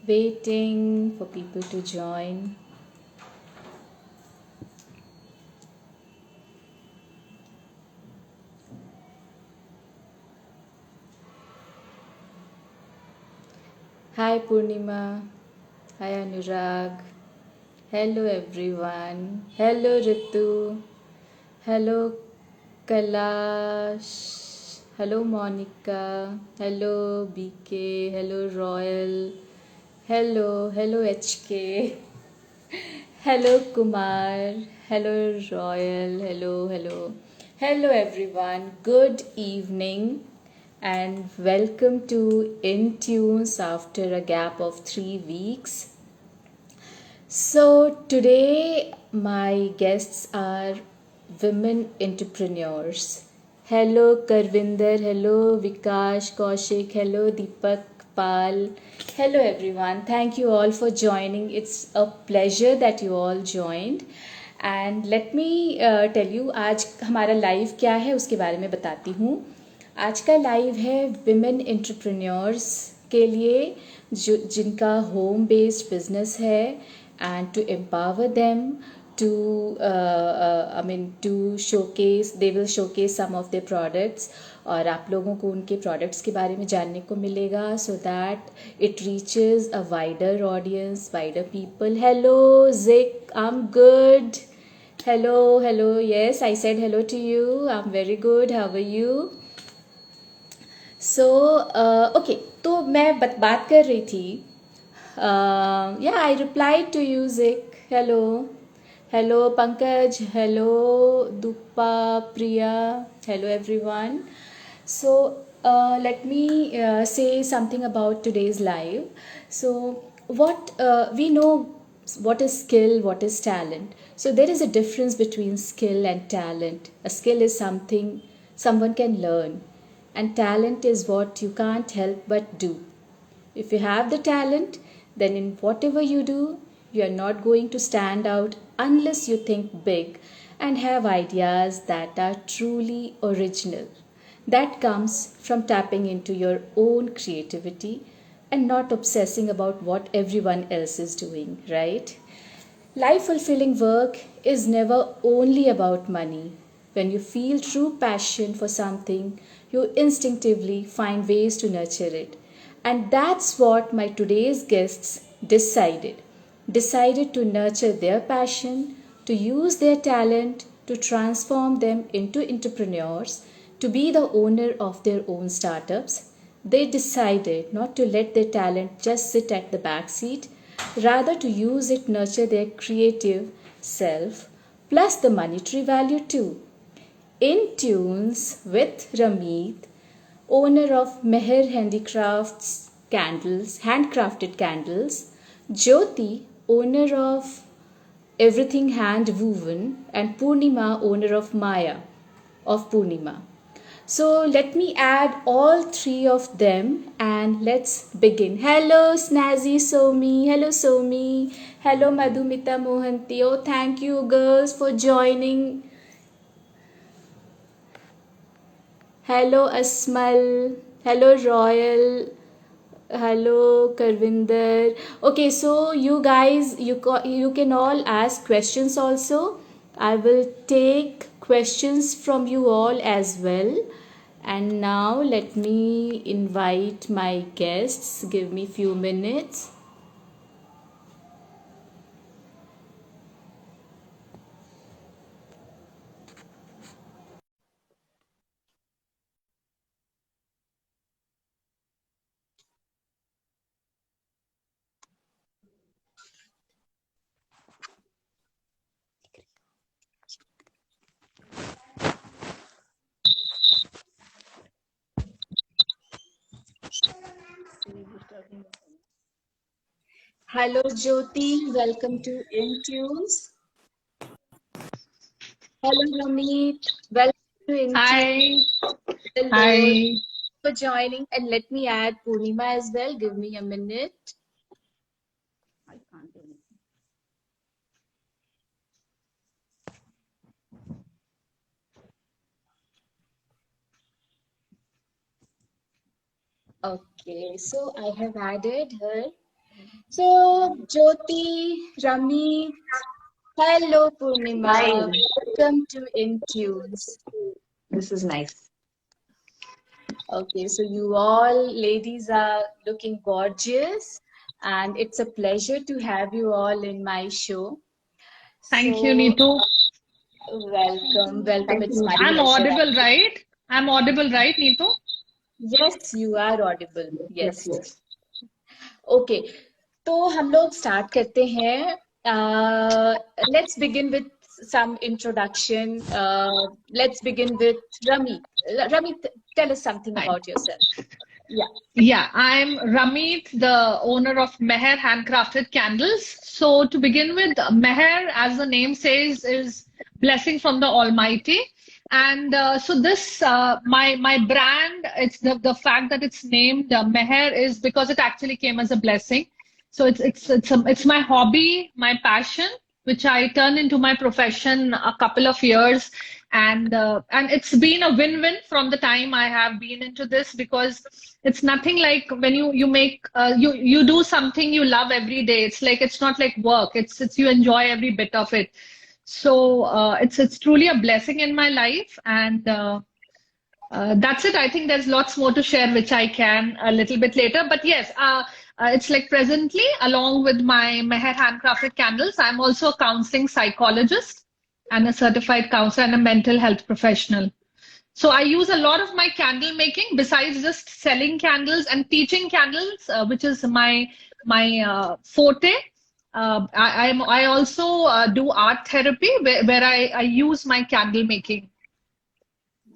Waiting for people to join. Hi Purnima. Hi Anurag. Hello everyone. Hello Ritu. Hello Kalash. Hello Monica. Hello BK. Hello Royal. Hello HK. Hello Kumar. Hello Royal. Hello everyone. Good evening and welcome to Intunes after a gap of 3 weeks. So, today my guests are women entrepreneurs. Hello Karvinder, hello Vikash, Kaushik, hello Deepak Pal. Hello everyone. Thank you all for joining. It's a pleasure that you all joined. And let me tell you आज हमारा live क्या है उसके बारे में बताती हूँ. आज का लाइव है विमेन एंटरप्रेन्योर्स के लिए जो जिनका होम बेस्ड बिजनेस है and to empower them to I mean to showcase they will showcase some of their products और आप लोगों को उनके प्रोडक्ट्स के बारे में जानने को मिलेगा so that it reaches a wider audience wider people. Hello जिक, I am good. Hello, yes, I said hello to you. I'm very good. How are you? So okay, तो मैं बात कर रही थी. या आई रिप्लाई टू यू जिक. Hello. Hello Pankaj. Hello दुप्पा. Priya. Hello everyone. So let me say something about today's live. So what we know, what is skill, what is talent. So there is a difference between skill and talent. A skill is something someone can learn, and talent is what you can't help but do. If you have the talent, then in whatever you do, you are not going to stand out unless you think big and have ideas that are truly original. That comes from tapping into your own creativity and not obsessing about what everyone else is doing, right? Life fulfilling work is never only about money. When you feel true passion for something, you instinctively find ways to nurture it. And that's what my today's guests decided. Decided to nurture their passion, to use their talent to transform them into entrepreneurs, to be the owner of their own startups. They decided not to let their talent just sit at the back seat, rather to use it nurture their creative self plus the monetary value too. In tunes with Ramit, owner of Meher Handicrafts candles, handcrafted candles, Jyoti, owner of Everything Hand Woven, and Purnima, owner of Maya of Purnima. So let me add all three of them and let's begin. Hello Snazzy Somi. Hello Somi. Hello Madhumita Mohanty. Oh, thank you girls for joining. Hello Asmal. Hello Royal. Hello Karvinder. Okay, so you guys, you can all ask questions also. I will take questions from you all as well. And now let me invite my guests. Give me few minutes. Hello Jyoti, welcome to Intunes. Hello Ramit, welcome to Hi, Intunes. Hello hi. for joining, and let me add Purnima as well. Give me a minute. I can't do it. Okay, so I have added her. So, Jyoti, Rami, hello, Purnima. Hi, Welcome to Intunes. this is nice. Okay, so you all ladies are looking gorgeous, and it's a pleasure to have you all in my show. Thank you, So, Neetu. Thank welcome, you. welcome. Thank It's you. my I'm pleasure. audible, right? I'm audible, right, Neetu? Yes, you are audible. Yes, Yes. yes. Okay तो हम लोग start करते हैं let's begin with some introduction. Let's begin with Rami. Rami, tell us something Hi. about yourself. Yeah. Yeah, I'm Ramit, the owner of Meher Handcrafted Candles. So to begin with, Meher, as the name says, is blessing from the Almighty. And so this, my brand, it's the fact that it's named Meher is because it actually came as a blessing. So it's my hobby, my passion, which I turned into my profession a couple of years, and it's been a win-win from the time I have been into this, because it's nothing like when you make you do something you love every day. It's like it's not like work. It's you enjoy every bit of it. So it's truly a blessing in my life, and that's it. I think there's lots more to share, which I can a little bit later. But yes, it's like presently, along with my Meher handcrafted candles, I'm also a counseling psychologist and a certified counselor and a mental health professional. So I use a lot of my candle making besides just selling candles and teaching candles, which is my forte. I also do art therapy where I use my candle making.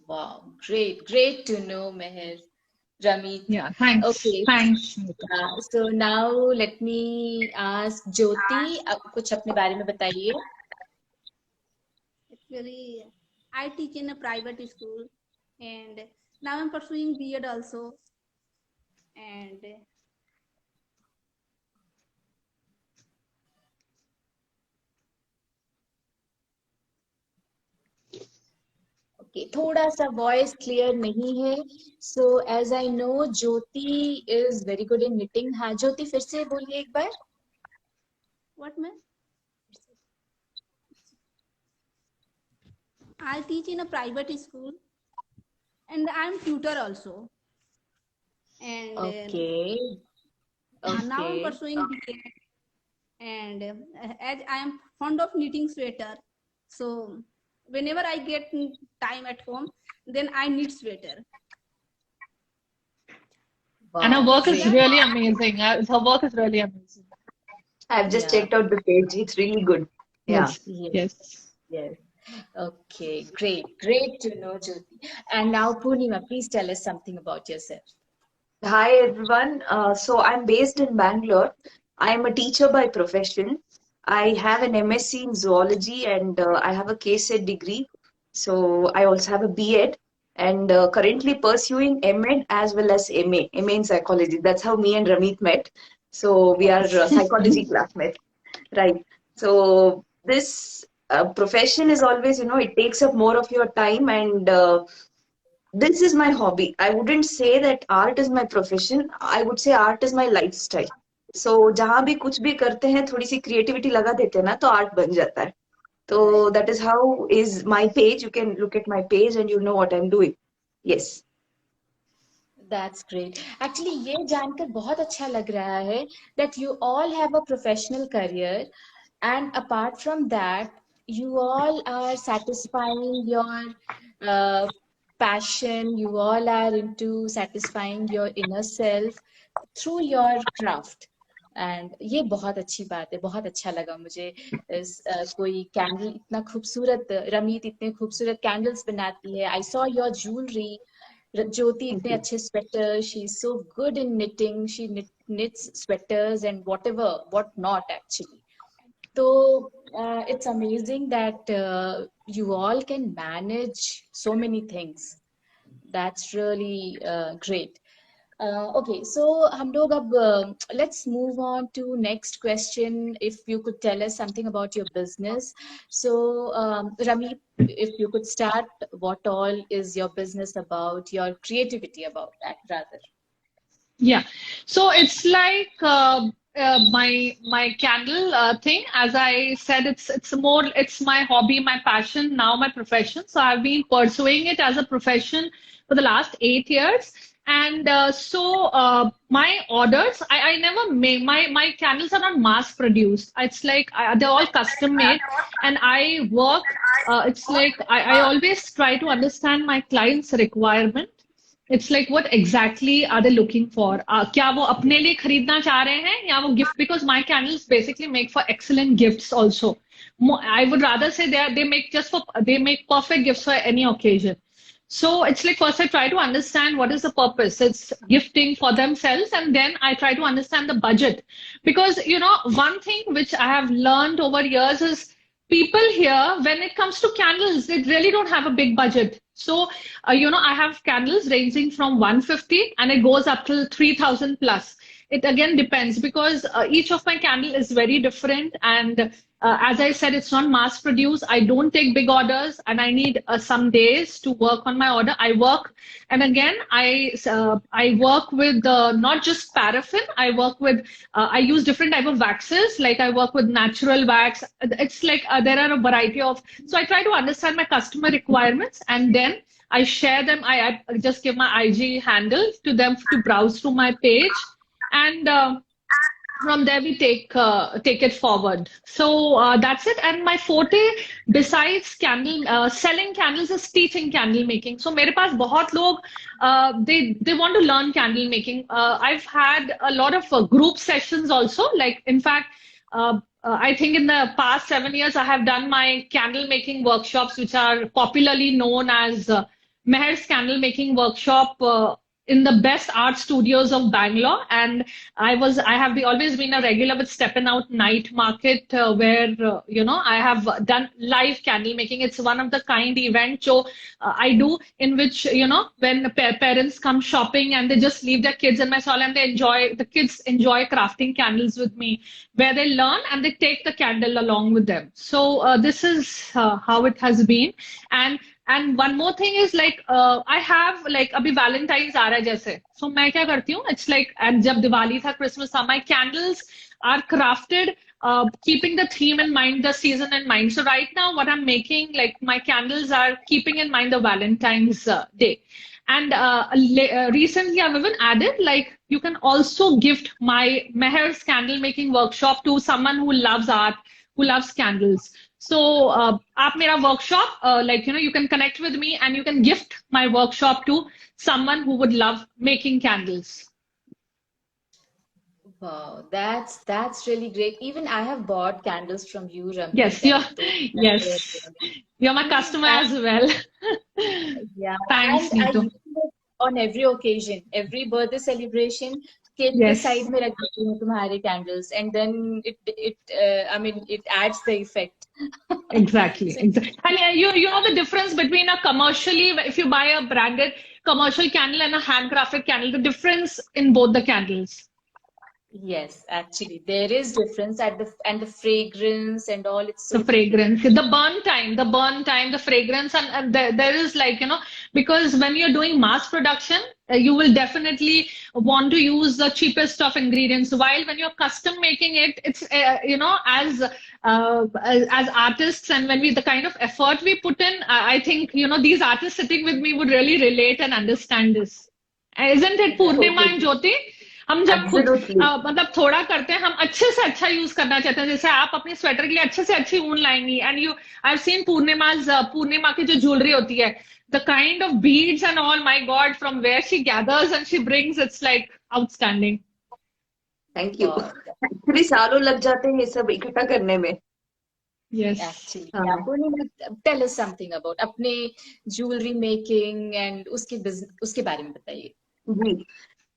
Wow, great, great to know, Meher. Ramit. Yeah, thanks. Okay, Thanks. so now let me ask Jyoti, आप कुछ अपने बारे में बताइए. Actually, I teach in a private school, and now I'm pursuing B.Ed also. And Okay, थोड़ा सा voice clear नहीं है. So as I know, Jyoti is very good in knitting. हाँ, ज्योति फिर से बोलिए एक बार. what man? I teach in a private school, and I'm tutor also. And Okay, now I'm okay. pursuing B.Ed. And as I am fond of knitting sweater, so whenever I get time at home, then I knit sweater. And her Wow, work is Yeah, great. really amazing. Her work is really amazing. I've just Yeah, checked out the page. It's really good. Yeah. Yes, yes, yes. yes. Okay, great, great to know, Jyoti. And now, Purnima, please tell us something about yourself. Hi, everyone. So I'm based in Bangalore. I'm a teacher by profession. I have an MSc in zoology and I have a KSET degree. So I also have a B.Ed and currently pursuing M.Ed as well as MA in psychology. That's how me and Ramit met. So we are psychology classmates. Right. So this profession is always, it takes up more of your time, and this is my hobby. I wouldn't say that art is my profession. I would say art is my lifestyle. So जहाँ भी कुछ भी करते हैं थोड़ी सी creativity लगा देते हैं ना तो आर्ट बन जाता है. तो Right. that is how is my page. You can look at my page and you know what I'm doing. Yes. That's great. Actually, ये जानकर बहुत अच्छा लग रहा है that you all have a professional career, and apart from that, you all are satisfying your uh, passion. You all are into satisfying your inner self through your craft. And ये बहुत अच्छी बात है. बहुत अच्छा लगा मुझे. कोई कैंडल इतना खूबसूरत, रमीत इतने खूबसूरत कैंडल्स बनाती है. I saw your jewellery. Jyoti Thank इतने you. अच्छे sweater. She is so good in knitting. She knits sweaters and whatever, what not actually. So it's amazing that you all can manage so many things. That's really great. Okay, so हम लोग अब let's move on to next question. If you could tell us something about your business. So Rami, if you could start, what all is your business about? Your creativity about that rather. Yeah. So it's like my candle thing. As I said, it's my hobby, my passion, now my profession. So I've been pursuing it as a profession for the last 8 years. And my orders, I never make my candles are not mass produced. It's like they're all custom made, and I work. It's like I always try to understand my client's requirement. It's like what exactly are they looking for? क्या वो अपने लिए खरीदना चाह रहे हैं या वो gift? Because my candles basically make for excellent gifts also. I would rather say they make perfect gifts for any occasion. So it's like first I try to understand what is the purpose. It's gifting for themselves, and then I try to understand the budget. Because one thing which I have learned over years is people here, when it comes to candles, they really don't have a big budget. So, I have candles ranging from 150 and it goes up to 3,000 plus. It again depends because each of my candle is very different. And as I said, it's not mass produced. I don't take big orders and I need some days to work on my order. I work, and again, I work with not just paraffin. I use different type of waxes. Like I work with natural wax. It's like there are a variety of. So I try to understand my customer requirements and then I share them. I just give my IG handle to them to browse through my page, and from there we take it forward. So that's it. And my forte, besides selling candles, is teaching candle making. So मेरे पास बहुत लोग they want to learn candle making. I've had a lot of group sessions also. Like in fact, I think in the past 7 years I have done my candle making workshops, which are popularly known as Meher's Candle Making Workshop. In the best art studios of Bangalore, and I have always been a regular with Steppin' Out Night Market, where I have done live candle making. It's one of the kind event I do in which when parents come shopping and they just leave their kids in my stall and the kids enjoy crafting candles with me, where they learn and they take the candle along with them. So this is how it has been. And one more thing is like I have like अभी Valentine's आ रहा है जैसे, so मैं क्या करती हूँ, it's like, and जब दिवाली था, Christmas था, my candles are crafted keeping the theme in mind, the season in mind. So right now what I'm making, like my candles are keeping in mind the Valentine's Day. And recently I've even added, like you can also gift my Meher's candle making workshop to someone who loves art, who loves candles. So आप मेरा workshop, you can connect with me and you can gift my workshop to someone who would love making candles. Wow, that's really great. Even I have bought candles from you, Ramit. Yes, you're my customer as well. Yeah, Thanks, and I Neetu. use it on every occasion, every birthday celebration. Cake के Yes. side में रख देती हूँ तुम्हारे candles, and then it adds the effect. Exactly. And you know the difference between a commercially, if you buy a branded commercial candle and a handcrafted candle, the difference in both the candles. Yes, actually, there is difference and the fragrance and all. It's so The fragrance, the burn time, the fragrance, and there is like, because when you're doing mass production, you will definitely want to use the cheapest of ingredients. While when you're custom making it, it's, as artists, and the kind of effort we put in, I think, these artists sitting with me would really relate and understand this. Isn't it, Purnima and Jyoti? हम जब खुद मतलब थोड़ा करते हैं, हम अच्छे से अच्छा यूज करना चाहते हैं. जैसे आप अपनी स्वेटर के लिए अच्छे से अच्छी ऊन लाएंगी, एंड आई हैव सीन पूर्णिमा की जो ज्वेलरी होती है, the kind of beads and all, my God, from where she gathers and she brings, it's like outstanding. Thank you. Actually सालों लग जाते हैं ये सब इकट्ठा करने में. Yes. Actually, yeah. Purnima, tell us something about अपने jewelry making and उसके बारे में बताइए. जी.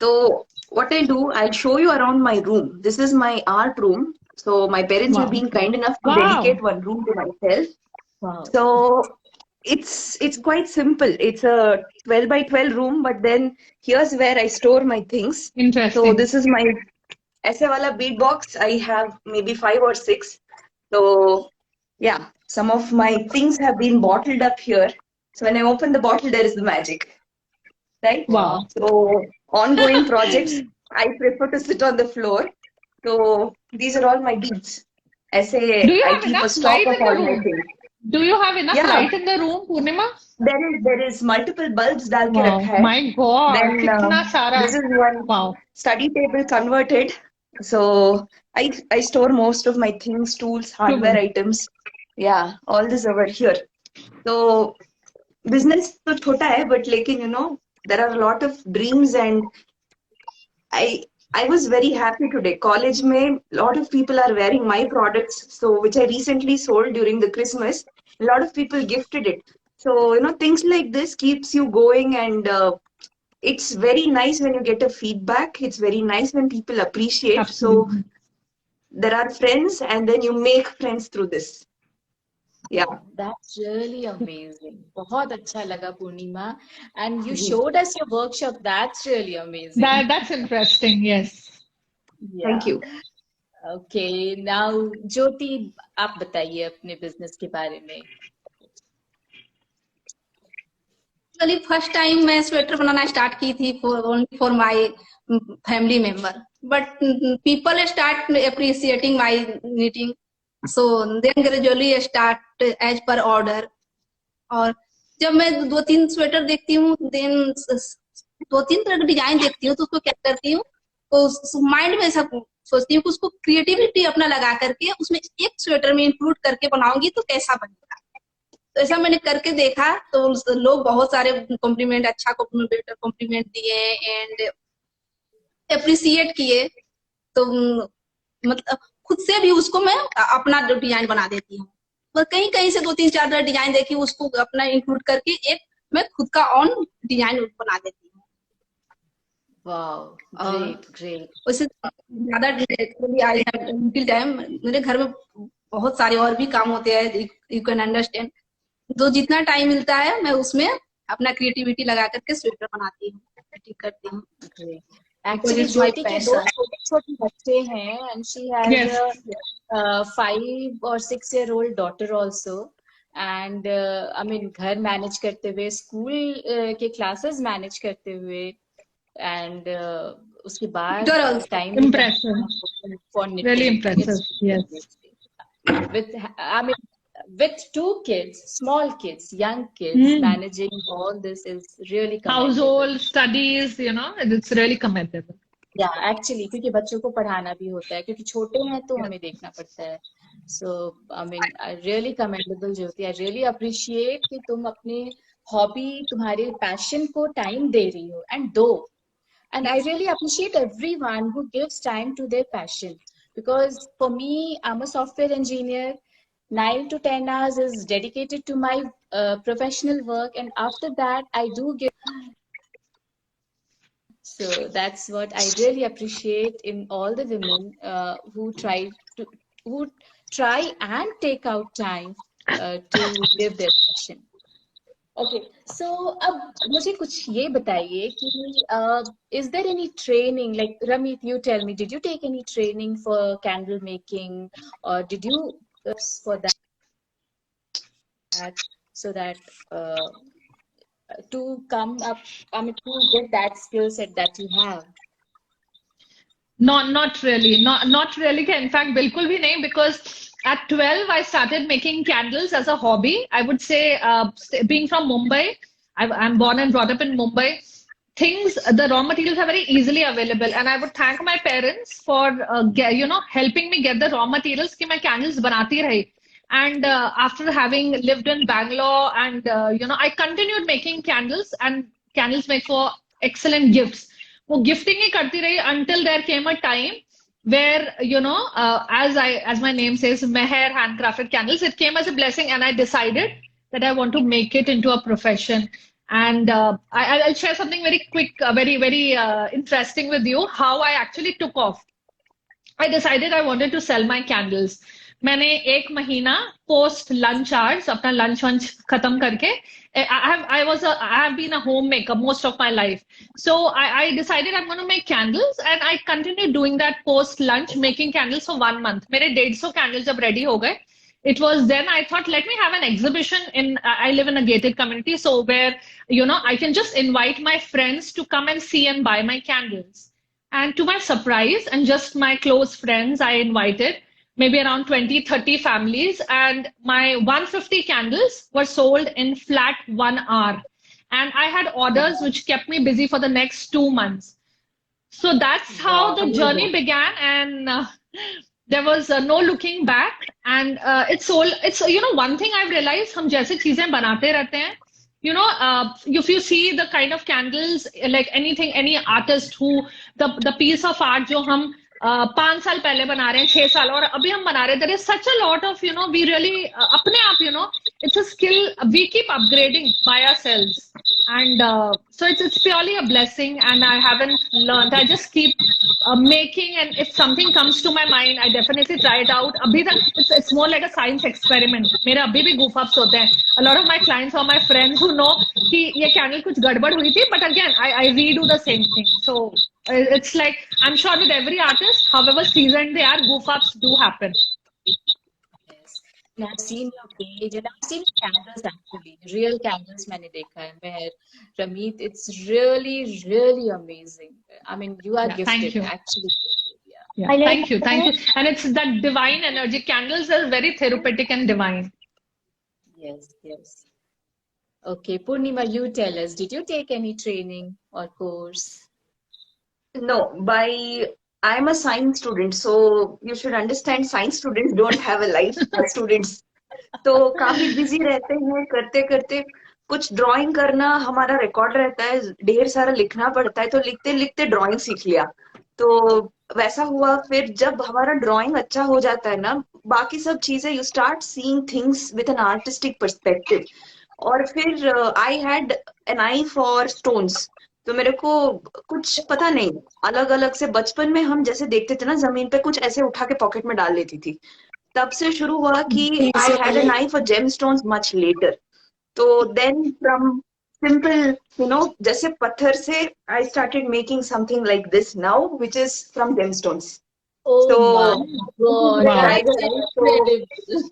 So what I do, I'll show you around my room. This is my art room. So my parents have been kind enough to dedicate one room to myself. Wow. So it's quite simple. It's a 12 by 12 room, but then here's where I store my things. Interesting. So this is my aise wala bead box. I have maybe 5 or 6. So yeah, some of my things have been bottled up here. So when I open the bottle, there is the magic. Right? Wow. So ongoing projects, I prefer to sit on the floor. So these are all my deeds. ऐसे Do you I have keep a enough stock light of in the all my room? things. Do you have enough Yeah, light in the room, Purnima? there is multiple bulbs डाल के Wow, रखा है. my God, Then कितना सारा. this is one Wow. study table converted. So I store most of my things, tools, hardware items. Yeah, all this over here. So business तो छोटा है, but लेकिन there are a lot of dreams, and I was very happy today. College में lot of people are wearing my products, so which I recently sold during the Christmas. A lot of people gifted it. So things like this keeps you going, and it's very nice when you get a feedback. It's very nice when people appreciate. So Absolutely. there are friends, and then you make friends through this. Yeah. That's really amazing. बहुत अच्छा लगा पूर्णिमा. And you ji. showed us your workshop. That's really amazing. That's interesting, yes. Thank Yeah. you. Okay. Now, ज्योति, आप बताइए अपने business के बारे में. Actually first time मैं स्वेटर बनाना स्टार्ट की थी for my family member, but people start appreciating my knitting, so then gradually start as per order. और जब मैं 2-3 स्वेटर देखती हूँ, देन 2-3 तरह की डिजाइन देखती हूँ, तो उसको क्या करती हूँ, तो माइंड में ऐसा सोचती हूँ कि उसको क्रिएटिविटी अपना लगा करके उसमें एक स्वेटर में इंक्लूड करके बनाऊंगी तो कैसा बनेगा. तो ऐसा मैंने करके देखा, तो लोग बहुत सारे कॉम्प्लीमेंट, अच्छा कॉम्प्लीमेंट दिए एंड अप्रिशिएट किए. तो मतलब खुद से भी उसको मैं अपना डिजाइन बना देती हूँ. पर कहीं कहीं से 2-3-4 डिजाइन देखी, उसको अपना इंक्लूड करके एक मैं खुद का ऑन डिजाइन बना देती हूँ. Wow, great. उससे ज्यादा आई हैव लिटिल टाइम. मेरे घर में बहुत सारे और भी काम होते हैं, यू कैन अंडरस्टैंड. तो जितना टाइम मिलता है मैं उसमें अपना क्रिएटिविटी लगा करके स्वेटर बनाती हूँ, फिटिंग करती हूँ. Great. Actually, it's my ज्योति के 2 passion. छोटे बच्चे हैं, and she has Yes. a 5 or 6-year-old daughter also. And I mean, घर मैनेज करते हुए, स्कूल के क्लासेस मैनेज करते हुए, and उसके बाद You're also time Impressive. for knitting. Really impressive, It's yes. with 2 kids, small kids, young kids, managing all this is really commendable. Household studies, it's really commendable. Yeah, actually, क्योंकि बच्चों को पढ़ाना भी होता है, क्योंकि छोटे हैं तो हमें देखना पड़ता है. So, I mean, really commendable, Jyoti. I really appreciate कि तुम अपने hobby, तुम्हारे passion को time दे रही हो, and I really appreciate everyone who gives time to their passion, because for me, I'm a software engineer. 9 to 10 hours is dedicated to my professional work, and after that, I do give. So that's what I really appreciate in all the women who try and take out time to live their passion. Okay, so अब मुझे कुछ ये बताइए कि is there any training, like Ramit, you tell me, did you take any training for candle making, or did you for that, so that to come up, I mean, to get that skill set that you have? Not really. Not really. In fact, बिल्कुल भी नहीं, because at 12 I started making candles as a hobby. I would say, being from Mumbai, I'm born and brought up in Mumbai. The raw materials are very easily available, and I would thank my parents for helping me get the raw materials कि मैं candles बनाती रही. And after having lived in Bangalore, and I continued making candles, and candles make for excellent gifts. वो gifting ही करती रही until there came a time where, as my name says, Meher Handcrafted Candles, it came as a blessing, and I decided that I want to make it into a profession. And I'll share something very quick, very, very interesting with you, how I actually took off. I decided I wanted to sell my candles. मैंने 1 महीना post lunch hours अपना lunch खत्म करके, I have been a homemaker most of my life. So I decided I'm going to make candles, and I continued doing that post lunch, making candles for 1 month. मेरे 150 candles जब ready हो गए, it was then I thought, let me have an exhibition I live in a gated community, so where, I can just invite my friends to come and see and buy my candles. And to my surprise, and just my close friends, I invited maybe around 20-30 families, and my 150 candles were sold in flat 1 hour. And I had orders which kept me busy for the next 2 months. So that's how Wow. the journey began, and there was no looking back. And it's all, it's, one thing I've realized, हम जैसे चीजें बनाते रहते हैं, if you see the kind of candles, like anything, any artist who, the piece of art जो हम 5 साल पहले बना रहे हैं, 6 साल, और अभी हम बना रहे हैं, there is such a lot of, we really, अपने आप, it's a skill, we keep upgrading by ourselves. And so it's purely a blessing, and I haven't learned. I just keep making, and if something comes to my mind, I definitely try it out. अभी तक it's more like a science experiment. मेरे अभी भी goof ups होते हैं. A lot of my clients or my friends who know कि ये candle कुछ गड़बड़ हुई थी, but again I redo the same thing. So it's like, I'm sure with every artist, however seasoned they are, goof ups do happen. Yes. And I've seen your page and I've seen candles actually. Real candles मैंने देखा है Meher, Ramit. It's really, really amazing. I mean, you are Yeah, thank gifted you. actually. Yeah. Yeah, I like thank you. And it's that divine energy. Candles are very therapeutic and divine. Yes, yes. Okay, Purnima, you tell us, did you take any training or course? No, I'm a science student, so you should understand science students don't have a life as students. तो काफी busy रहते हैं करते करते, कुछ drawing करना हमारा record रहता है, ढेर सारा लिखना पड़ता है, तो लिखते लिखते ड्राइंग सीख लिया. तो वैसा हुआ. फिर जब हमारा ड्राइंग अच्छा हो जाता है ना, बाकी सब चीजें you start seeing things with an artistic perspective. और फिर I had an I for stones. तो मेरे को कुछ पता नहीं, अलग अलग से बचपन में हम जैसे देखते थे ना जमीन पे, कुछ ऐसे उठा के पॉकेट में डाल लेती थी. तब से शुरू हुआ कि I had an I for gemstones much later. तो देन फ्रॉम simple, जैसे पत्थर से I started making something like this now, which is from gemstones. Oh So, my God, Wow. that's incredible.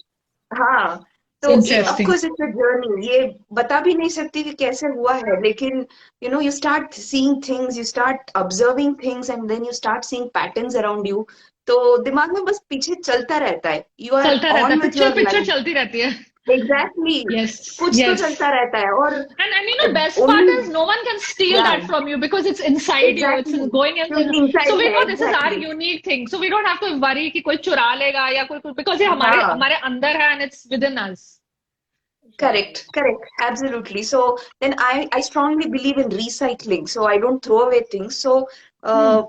हाँ, तो Interesting. Of course it's a journey. ये बता भी नहीं सकती कि कैसे हुआ है, लेकिन you start seeing things, you start observing things, and then you start seeing patterns around you. तो दिमाग में बस पीछे चलता रहता है. यू आर चलता रहता ऑन है, विद योर पिक्चर लाइफ. चलती रहती है. एग्जैक्टली. Yes, कुछ तो yes. चलता रहता है. और And best part is no one can steal Yeah. that from you because it's inside you. Exactly. It's going in. क्योंकि inside So we है, know this is our exactly. unique thing. So we don't have to worry कि कोई चुरा लेगा या कोई, because ये हाँ. हमारे अंदर है, and it's within us. Correct, absolutely. So then I strongly believe in recycling. So I don't throw away things. So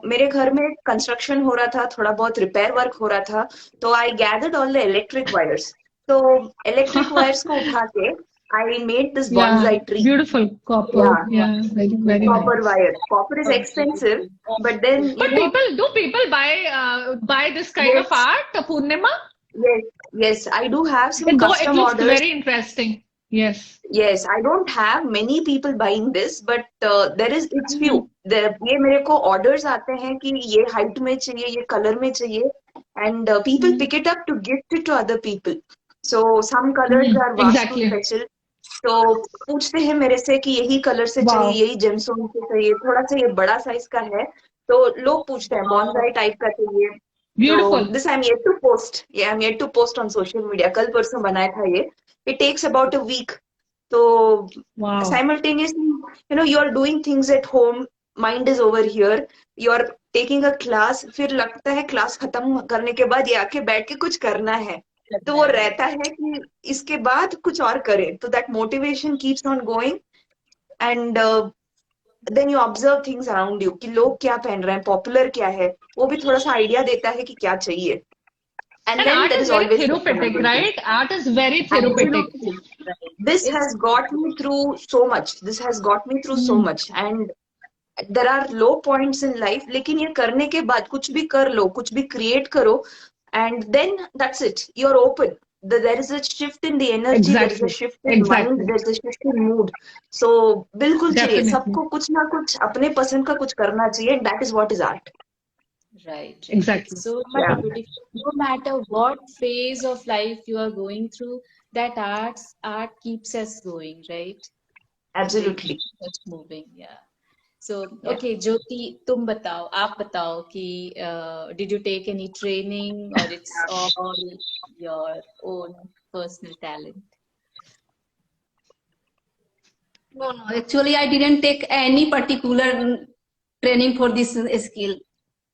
मेरे घर में कंस्ट्रक्शन हो रहा था, थोड़ा बहुत रिपेयर वर्क हो रहा था, तो I gathered all the electric wires. तो electric wires को उठा के I made this bonsai tree. Beautiful copper. Yeah. Very, very Copper nice. wire. Copper is expensive, but then But people buy this kind Yes. of art, Purnima? yes, I do have some It custom looks orders. very interesting. Yes. Yes, I don't have many people buying this, but it's few. ये मेरे को orders आते हैं कि ये height में चाहिए, ये color में चाहिए, and people pick it up to gift it to other people. So some colors are vastu Exactly. special. तो पूछते हैं मेरे से कि यही कलर से Wow. चाहिए, यही जेमस्टोन से चाहिए, थोड़ा सा ये बड़ा साइज का है, तो लोग पूछते हैं बॉन्साई टाइप का चाहिए. Beautiful. So this I'm yet to post. Yeah, I'm yet to post on social media. कल परसों बनाया था ये. It takes about a week. So Wow. simultaneously, you are doing things at home. Mind is over here. You are taking a class. फिर लगता है class खत्म करने के बाद ये आके बैठ के कुछ करना है. तो वो रहता है कि इसके बाद कुछ और करें. तो that motivation keeps on going. And then you observe things around you कि लोग क्या पहन रहे हैं, पॉपुलर क्या है, वो भी थोड़ा सा आइडिया देता है कि क्या चाहिए. And then art there is is very always therapeutic, right? Art is very therapeutic. Absolutely. This has got me through so much. This has got me through so much. And there are low points in life, लेकिन ये करने के बाद कुछ भी कर लो, कुछ भी create करो, and then that's it. You're open. There is a shift in the energy. There is a shift in mind. There is a shift in mood. So बिल्कुल चाहिए. सबको कुछ ना कुछ अपने पसंद का कुछ करना चाहिए. And that is what is art. Right. Exactly. So beautiful. No matter what phase of life you are going through, that art keeps us going, right? Absolutely. Keeps us moving, yeah. So, Yeah. okay, Jyoti, तुम बताओ, आप बताओ कि did you take any training or it's all your own personal talent? No, no. Actually, I didn't take any particular training for this skill.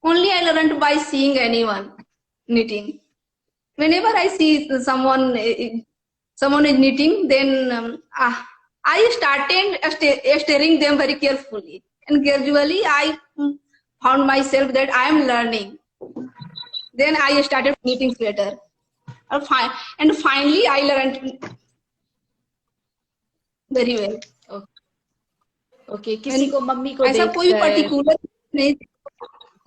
Only I learned by seeing anyone knitting. Whenever I see someone is knitting, then I started staring them very carefully, and gradually I found myself that I am learning. Then I started knitting sweater. And finally I learned very well. Okay, किसी And को mummy को ऐसा कोई देखकर particular नहीं,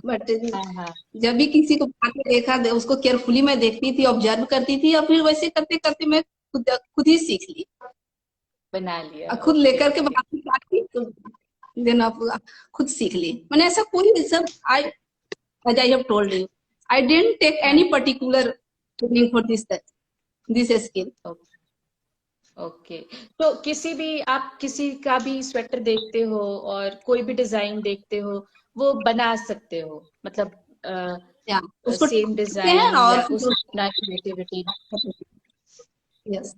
but हाँ जब भी किसी को बना के देखा उसको केयरफुली मैं देखती थी, ऑब्जर्व करती थी, और फिर वैसे करते करते मैं खुद ही सीख ली, बना लिया. और खुद Okay. लेकर के बाहर स्टार्ट की तो देन आप खुद सीख ली. मैंने ऐसा कोई सब आई as I have told you, I didn't take any particular training for this skill. Okay, तो किसी भी आप किसी का भी स्वेटर देखते हो और कोई भी डिजाइन देखते हो, वो बना सकते हो, मतलब Yeah, उसको सेम हैं डिजाइन और या उसमें अपना creativity. Yes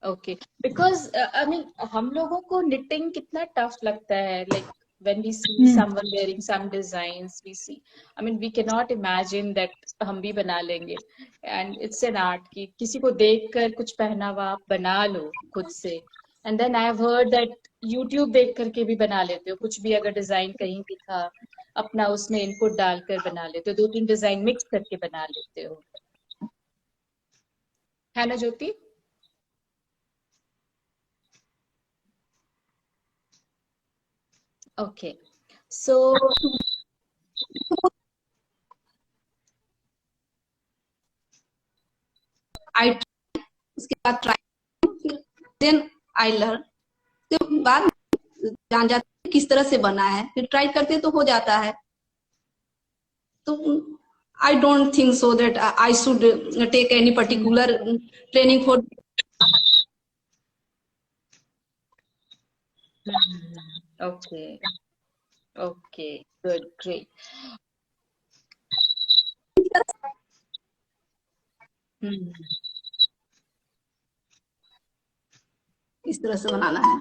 okay, because I mean हम लोगों को निटिंग कितना टफ लगता है, like when we see someone wearing some designs, we see, I mean, we cannot imagine that हम भी बना लेंगे, and it's an art कि किसी को देखकर कुछ पहनावा आप बना लो खुद से. And then I have heard that YouTube देख करके भी बना लेते हो, कुछ भी अगर डिजाइन कहीं दिखा, अपना उसमें इनपुट डालकर बना लेते हो, 2-3 डिजाइन मिक्स करके बना लेते हो, है ना ज्योति? Okay, so आई उसके बाद ट्राई, देन आई लर्न, उसके बाद जान जाते किस तरह से बना है, फिर ट्राई करते तो हो जाता है. तो I don't think so that I should take any particular training for. okay, okay, good, great. Hmm. इस तरह से बनाना है.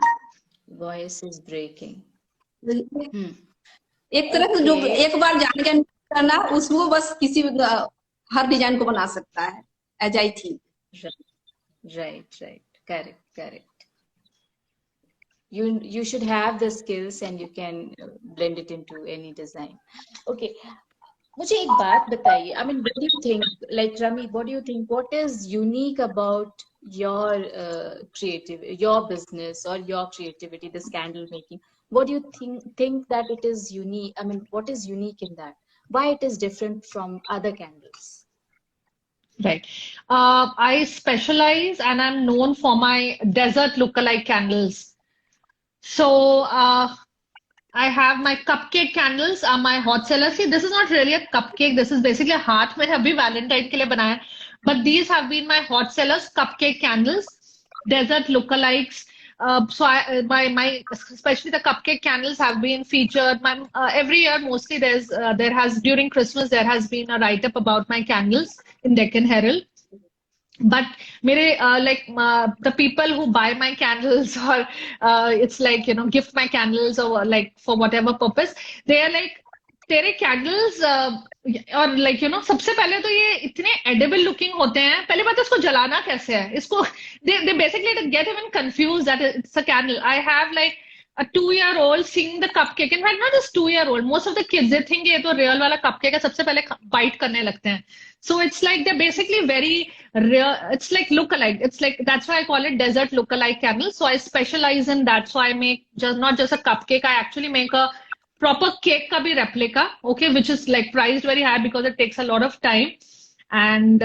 Voice is breaking. Hmm. एक तरह से जो Okay. एक बार जान के करना, उसको बस किसी हर डिजाइन को बना सकता है, as I think. Right, correct, correct. You should have the skills and you can blend it into any design. Okay, मुझे एक बात बताइए. I mean, what do you think? Like Rami, what do you think? What is unique about your your business or your creativity, this candle making? What do you think that it is unique? I mean, what is unique in that? Why it is different from other candles? Right. I specialize and I'm known for my desert lookalike candles. So I have my cupcake candles are my hot seller. See, this is not really a cupcake. This is basically a heart मैंने अभी Valentine के लिए बनाया. But these have been my hot sellers, cupcake candles, desert lookalikes. So my especially the cupcake candles have been featured. Every year mostly there has during Christmas there has been a write up about my candles in Deccan Herald. But the people who buy my candles or it's like gift my candles or like for whatever purpose, they are like तेरे candles और like सबसे पहले तो ये इतने edible looking होते हैं. पहले बात इसको जलाना कैसे है, इसको they basically get even confused that it's a candle. I have like a 2-year-old seeing the cupcake. In fact, not just 2-year-old, most of the kids they think ये तो real वाला cupcake है, सबसे पहले bite करने लगते हैं. So it's like they're basically very real. It's like look-alike. It's like that's why I call it desert look-alike candles. So I specialize in that. So I make not just a cupcake. I actually make a proper cake ka bhi replica, okay, which is like priced very high because it takes a lot of time. And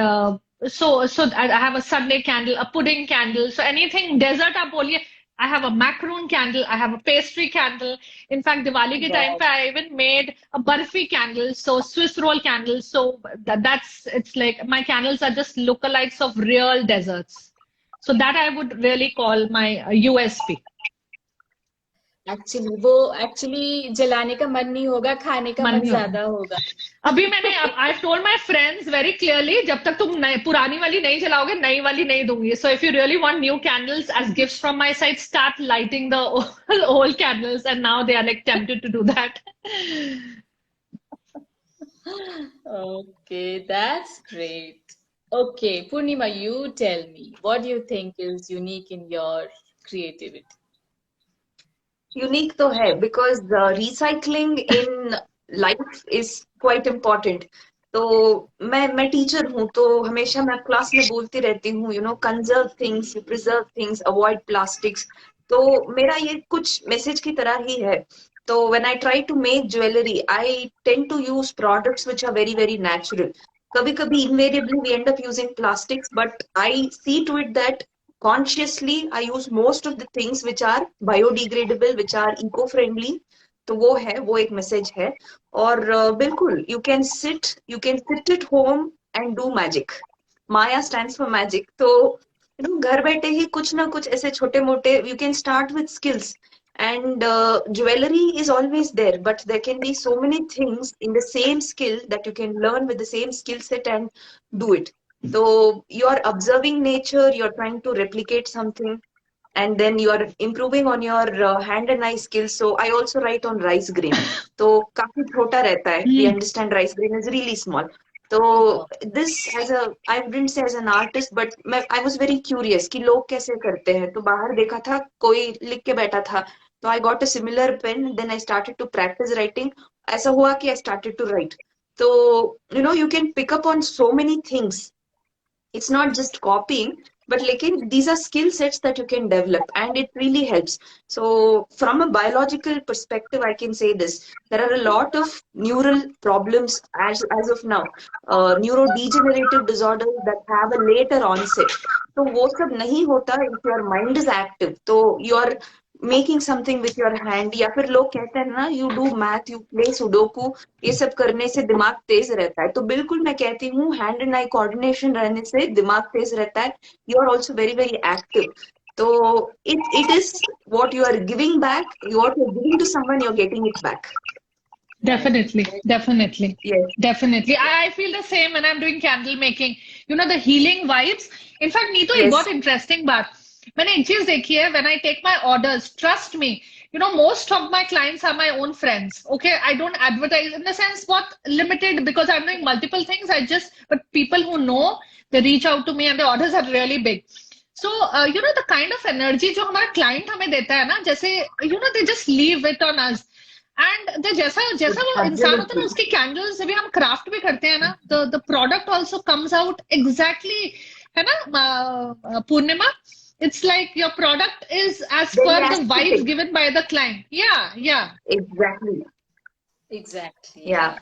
so I have a Sunday candle, a pudding candle. So anything dessert aap boliye. I have a macaroon candle. I have a pastry candle. In fact, Diwali ke time pe I even made a barfi candle. So Swiss roll candles. So it's like my candles are just lookalikes of real desserts. So that I would really call my USP. Actually जलाने का मन नहीं होगा, खाने का मन मन नहीं होगा। ज्यादा होगा। अभी मैंने I told my friends very clearly, जब तक तुम पुरानी वाली नहीं जलाओगे, नई वाली नहीं दूंगी. So if you really want new candles as gifts from my side, start lighting the old candles, and now they are like tempted to do that. Okay, that's great. Okay, Purnima, you tell me, what do you think is unique in your creativity? Unique तो है because recycling in life is quite important. तो मैं teacher हूँ, तो हमेशा मैं class में बोलती रहती हूँ, you know, conserve things, preserve things, avoid plastics. तो मेरा ये कुछ मैसेज की तरह ही है. तो when I try to make jewellery, I tend to use products which are very very natural. कभी कभी invariably we end up using plastics, but I see to it that consciously I use most of the things which are biodegradable, which are eco-friendly. तो वो है, वो एक message है. और बिल्कुल you can sit at home and do magic. Maya stands for magic. तो you know, घर बैठे ही कुछ ना कुछ ऐसे छोटे मोटे you can start with skills. And jewelry is always there, but there can be so many things in the same skill that you can learn with the same skill set and do it. So you're observing nature, you're trying to replicate something, and then you're improving on your hand and eye skills. So I also write on rice grain. तो काफी छोटा रहता है. We understand rice grain is really small. तो this as a, I wouldn't say as an artist, but I was very curious कि लोग कैसे करते हैं. तो बाहर देखा था कोई लिख के बैठा था. तो I got a similar pen. Then I started to practice writing. ऐसा हुआ कि I started to write. So you know, you can pick up on so many things. It's not just copying, but like these are skill sets that you can develop, and it really helps. So from a biological perspective, I can say this: there are a lot of neural problems as of now, neurodegenerative disorders that have a later onset. So वो सब नहीं होता if your mind is active. तो you're making something with your hand, या फिर लोग कहते हैं ना, you do math, you play sudoku, ये सब करने से दिमाग तेज रहता है. तो बिल्कुल मैं कहती हूँ, हैंड एंड आई कोऑर्डिनेशन रहने से दिमाग तेज रहता है. You are also very very active. तो it is what you are giving back, what you're giving to someone, you're getting it back. Definitely. Yes. Definitely. I feel the same when I'm doing candle making. You know, the healing vibes. In fact, Neetu, एक Yes. बहुत interesting बात. मैंने एक चीज देखी है, when I take my orders, trust me, you know, most of my clients are my own friends. Okay, I don't advertise in the sense what limited, because I'm doing multiple things. But people who know, they reach out to me and the orders are really big. So, you know, the kind of energy जो हमारा client हमें देता है ना, जैसे, you know, they just leave it on us. And जैसा वो इंसान होता है ना, उसकी कैंडल्स जब हम क्राफ्ट भी करते हैं ना, the product also comes out exactly, है ना पूर्णिमा? It's like your product is as Very per the aesthetic. vibes given by the client. Yeah. Exactly. Yeah.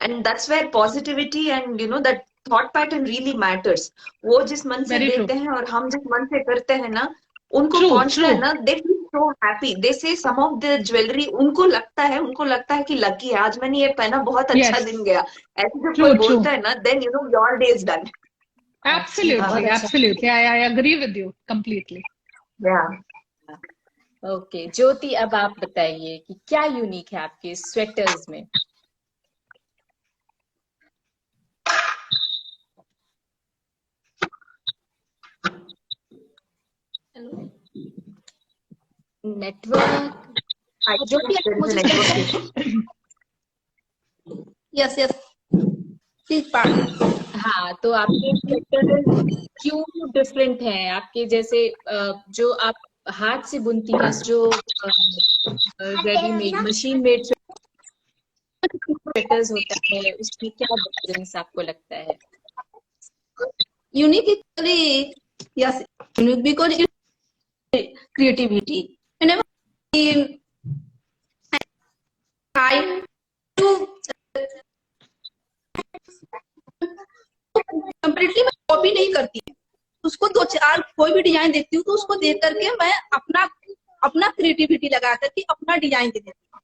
And that's where positivity and you know that thought pattern really matters. वो जिस मन से Very true. देते हैं और हम जिस मन से करते हैं ना, उनको True, पहुंचता है true. ना, they feel so happy. They say some of the jewelry उनको लगता है कि लकी है, आज मैंने ये पहना, बहुत अच्छा Yes. दिन गया. ऐसे जब True, कोई true. बोलता है ना, then you know your day is done. Absolutely. I agree with you completely. Yeah. Okay Jyoti, अब आप बताइए कि क्या यूनिक है आपके स्वेटर्स में? नेटवर्क, ज्योति आप मुझे सुन रहे हैं? Yes. Please pardon. हाँ, तो आपके स्वेटर क्यों डिफरेंट हैं? आपके जैसे जो आप हाथ से बुनती हैं, जो रेडीमेड मशीन मेड स्वेटर्स होता है, उसमें क्या डिफरेंस आपको लगता है? Unique actually, yes, unique because it's creativity. Whenever we try to completely मैं कॉपी नहीं करती, उसको दो चार कोई भी डिजाइन देखती हूँ तो उसको देख करके मैं अपना क्रिएटिविटी लगा करके अपना डिजाइन दे देती हूँ.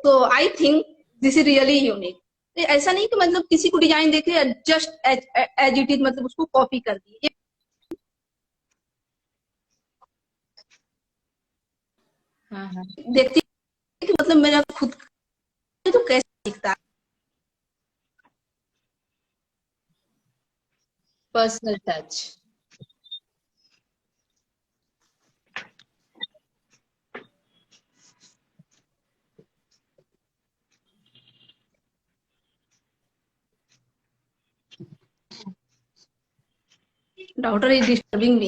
तो I think this is really unique. ऐसा नहीं कि मतलब किसी को डिजाइन देखे जस्ट एज इट इज, मतलब उसको कॉपी कर दी. हाँ हाँ देखती कि मतलब मेरा खुद का तो कैसे दिखता है। Personal touch. Daughter is disturbing me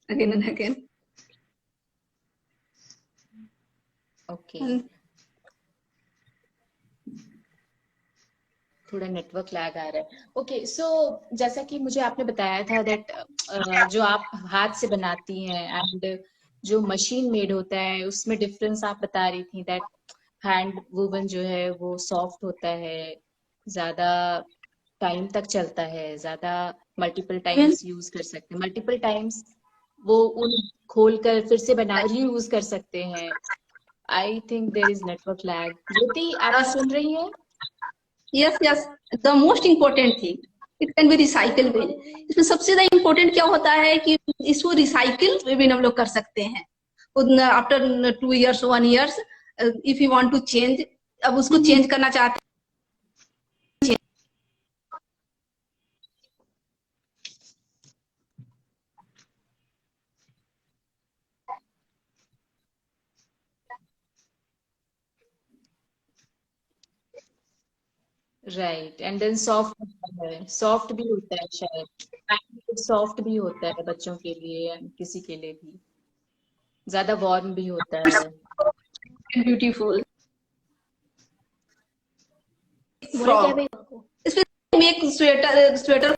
again and again. Okay And थोड़ा नेटवर्क लैग आ रहा है। ओके सो जैसा कि मुझे आपने बताया था दैट जो आप हाथ से बनाती हैं एंड जो मशीन मेड होता है उसमें डिफरेंस आप बता रही थी दैट हैंड वूवन जो है वो सॉफ्ट होता है, ज्यादा टाइम तक चलता है, ज्यादा मल्टीपल even टाइम्स यूज कर सकते हैं, मल्टीपल टाइम्स वो उन खोल कर फिर से बना रीयूज कर सकते हैं। I think there is network lag. Jyoti आप yes, सुन रही हैं? yes, the most important thing, it can be recyclable. इसमें सबसे ज्यादा इम्पोर्टेंट क्या होता है कि इसको रिसाइकिल भी हम लोग कर सकते हैं। After 2 years 1 years if you want to change, अब उसको चेंज करना चाहते राइट एंड देन सॉफ्ट होता है, सॉफ्ट भी होता है शायद, सॉफ्ट भी होता है बच्चों के लिए या किसी के लिए भी, ज्यादा वार्म भी होता है। हैं ब्यूटीफुल बोला क्या फ्रॉक। भाई? इसमें मेक स्वेटर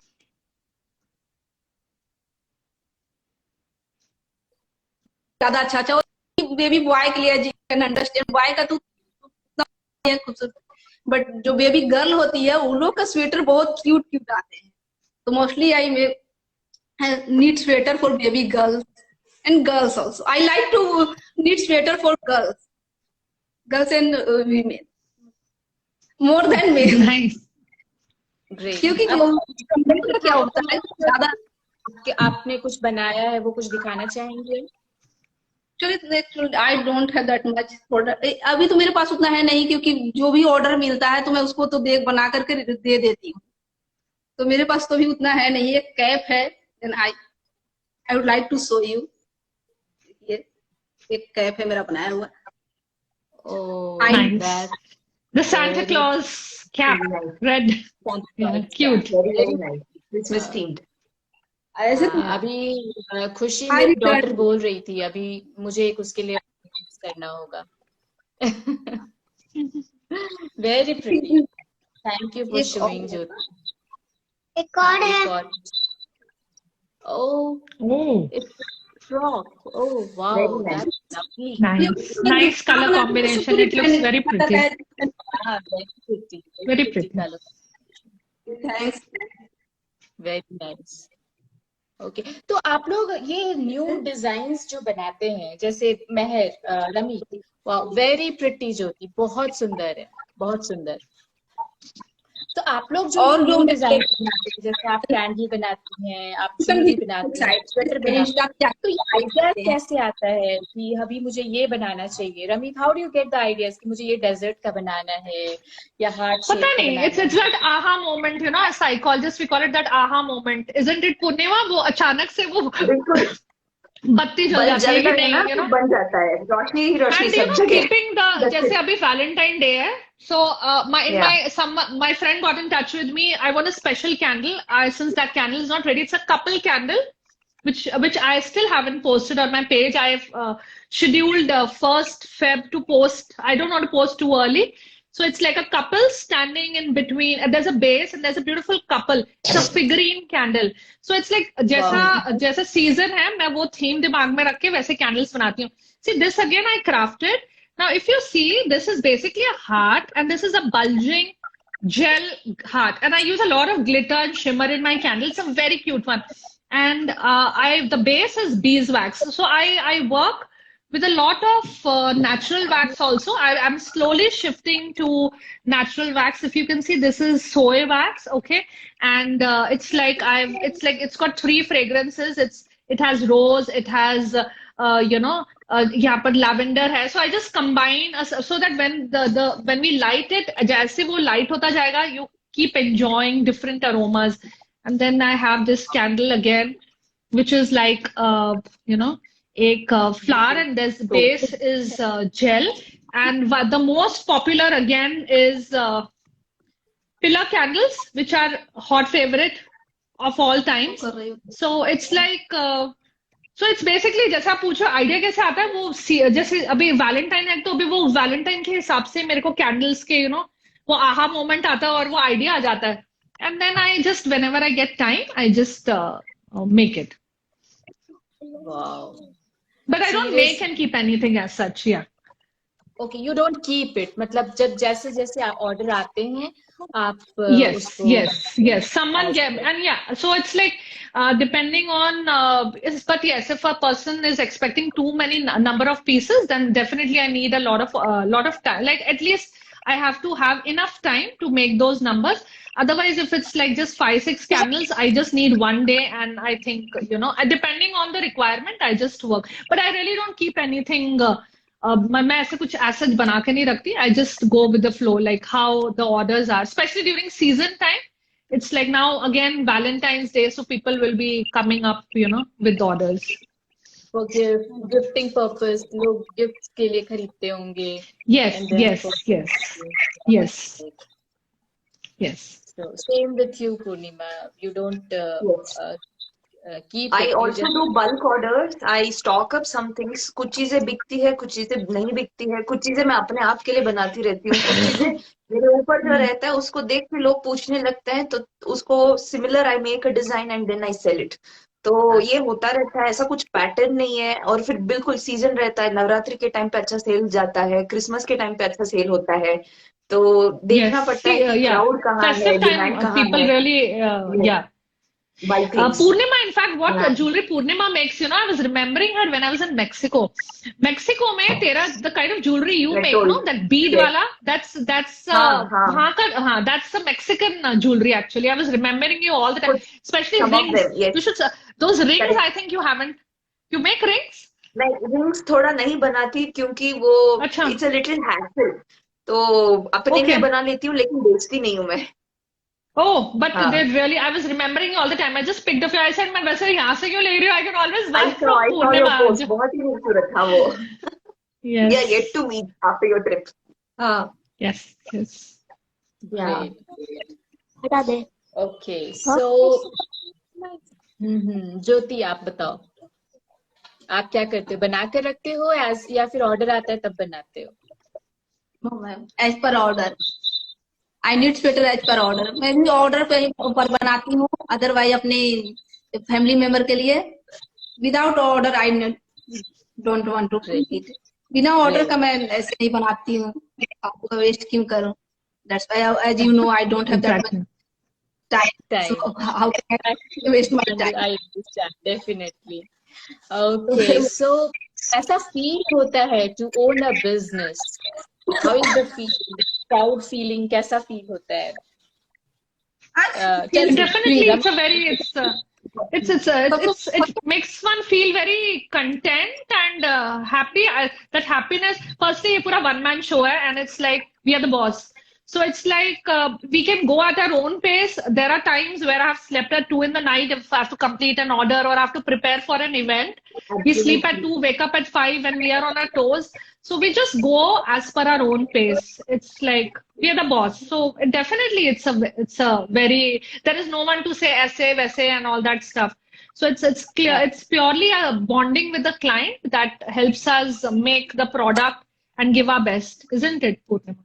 ज्यादा अच्छा बेबी बॉय के लिए जी कैन अंडरस्टैंड, बॉय का तो उतना खूबसूरत, बट जो बेबी गर्ल होती है उन लोग का स्वेटर बहुत क्यूट क्यूट आते हैं। तो mostly I make knit sweater for baby girls and girls also. I like to knit sweater for girls and women more than men. Nice. Great. क्योंकि अब कंपनी का क्या होता है ज्यादा कि आपने कुछ बनाया है वो कुछ दिखाना चाहेंगे? actually I don't have that much product. अभी तो मेरे पास उतना है नहीं, क्योंकि जो भी ऑर्डर मिलता है तो मैं उसको तो देख बना करके दे देती हूँ, तो मेरे पास तो भी उतना है नहीं। एक कैप है, then I would like to show you. ये एक कैप है मेरा बनाया हुआ। Oh Nice. That The Santa Very- Claus cap, red. Yeah, cute. Very nice. Christmas themed. ऐसे अभी खुशी I मेरी regret डॉटर it. बोल रही थी, अभी मुझे एक उसके लिए करना होगा। Very pretty, thank you for एक शोइंग और ज्योति। एक और है। एक और ओह Oh, it's frock, oh wow Very nice. That's lovely. nice. Nice color combination. It looks very pretty. हाँ very pretty, Very pretty. Colour, thanks. Very nice. Okay तो आप लोग ये न्यू डिजाइन्स जो बनाते हैं जैसे मेहर रमी, वेरी प्रिटी ज्योति, बहुत सुंदर है, बहुत सुंदर। तो आप लोग जो और ये जो न्यू डिजाइन बनाते हैं, जैसे आप कैंडल बनाती हैं, आप ज्वेलरी बनाती हैं, स्वेटर बनाती हैं, तो ये आइडिया कैसे आता है कि अभी मुझे ये बनाना चाहिए? Ramit, how do you get the ideas कि मुझे ये डेजर्ट का बनाना है या हार्ट शेप पता का नहीं, बनाना it's that aha moment, you know, as psychologists we call it that aha moment, isn't it पूर्णिमा? वो अचानक से वो बिल्कुल बत्ती जल बल्ब जाती है जलता कि है ना नहीं, you तो know. बन जाता है, रोशनी ही रोशनी And you सब know, जगह। keeping the That's जैसे it. अभी Valentine Day है, so my friend got in touch with me. I want a special candle. Since that candle is not ready, it's a couple candle, which I still haven't posted on my page. I've scheduled 1st Feb to post. I don't want to post too early. So it's like a couple standing in between. There's a base and there's a beautiful couple. It's a figurine candle. So it's like जैसा season है, मैं वो theme दिमाग में रख के वैसे candles बनाती हूँ. See, this again I crafted. Now, if you see, this is basically a heart and this is a bulging gel heart. And I use a lot of glitter and shimmer in my candle. It's a very cute one. And the base is beeswax. So I work with a lot of natural wax also. I'm slowly shifting to natural wax. If you can see, this is soy wax, okay? And it's got 3 fragrances. It has rose, it has यहाँ पर lavender है, so I just combine so that when we light it, जैसे वो light होता जाएगा, you keep enjoying different aromas. And then I have this candle again, which is like एक flower, and this base is gel. And the most popular again is pillar candles, which are hot favorite of all times. So it's like so it's basically जैसा आप पूछो idea कैसे आता है, वो जैसे अभी वैलेंटाइन है तो अभी वो वैलेंटाइन के हिसाब से मेरे को कैंडल्स के वो आहा मोमेंट आता है और वो आइडिया आ जाता है. And then I just, whenever I get time, I just make it. Wow. But I don't make and keep anything as such. Yeah. Okay, you don't keep it. मतलब जब जैसे जैसे ऑर्डर आते हैं आप yes. Someone gave, and yeah, so it's like depending on but yes, if a person is expecting too many number of pieces, then definitely I need a lot of time. Like at least I have to have enough time to make those numbers. Otherwise, if it's like just 5-6 candles, I just need one day, and I think depending on the requirement, I just work. But I really don't keep anything. मैं ऐसे कुछ ऐसा बना के नहीं रखती. I just go with the flow, like how the orders are, especially during season time. It's like now again Valentine's Day, so people will be coming up, with orders. For gifting purpose, लोग gifts के लिए खरीदते होंगे. Yes. So same with you, Purnima. You don't keep. I also do bulk orders. I stock up some things. कुछ चीजें बिकती है, कुछ चीजें नहीं बिकती है, कुछ चीजें मैं अपने आप के लिए बनाती रहती हूँ, कुछ चीजें मेरे ऊपर जो रहता है उसको देख के लोग पूछने लगते हैं, तो उसको similar I make a design and then I sell it. तो ये होता रहता है, ऐसा कुछ पैटर्न नहीं है. और फिर बिल्कुल सीजन रहता है, नवरात्रि के टाइम पे अच्छा सेल जाता है, क्रिसमस के टाइम पे अच्छा सेल होता है, तो देखना पड़ता है कि क्राउड कहाँ है, डिमांड कहाँ है. People really Purnima, in fact, what jewelry Purnima makes, I was remembering her when I was in Mexico. Mexico में तेरा the kind of jewelry you make, that bead वाला, that's वहाँ का, that's the Mexican jewelry actually. I was remembering you all the time, especially rings. You should those rings. I think you haven't. You make rings? मैं rings थोड़ा नहीं बनाती क्योंकि वो it's a little hassle. तो अपने लिए बना लेती हूँ, लेकिन बेचती नहीं हूँ मैं. Oh, but they really, I was remembering you all the time. I just picked up your, I said, मैं वैसे यहाँ से क्यों ले रही हूँ? I can always buy from Purnima. बहुत ही खूबसूरत था वो. Yes. We are yet to meet after your trip. Yes. Yeah. बता दे. Okay, so ज्योति आप बताओ, आप क्या करते हो? बना कर रखते हो या फिर ऑर्डर आता है तब बनाते हो? No, ma'am. As per order. I need sweater as per order. मैं भी ऑर्डर पे ऊपर बनाती हूँ, अदरवाइज अपने फैमिली मेंबर के लिए. Without order I don't want to make it. बिना ऑर्डर का मैं ऐसे नहीं बनाती हूँ, आपको वेस्ट क्यों करूँ? That's why, as you know, I don't have that much time. So how can I waste my time? I understand, definitely. Okay, so ऐसा फील होता है to own a business. How is the feeling? Proud feeling, कैसा feel होता है? Definitely, it makes one feel very content and happy. That happiness. Firstly, ये पूरा one man show है, and it's like we are the boss. So it's like we can go at our own pace. There are times where I have slept at 2 in the night if I have to complete an order or I have to prepare for an event. We sleep at 2, wake up at 5, and we are on our toes. So we just go as per our own pace. It's like we are the boss. So definitely, it's a very, there is no one to say essay, vessay, and all that stuff. So it's clear. It's purely a bonding with the client that helps us make the product and give our best, isn't it, Purnima?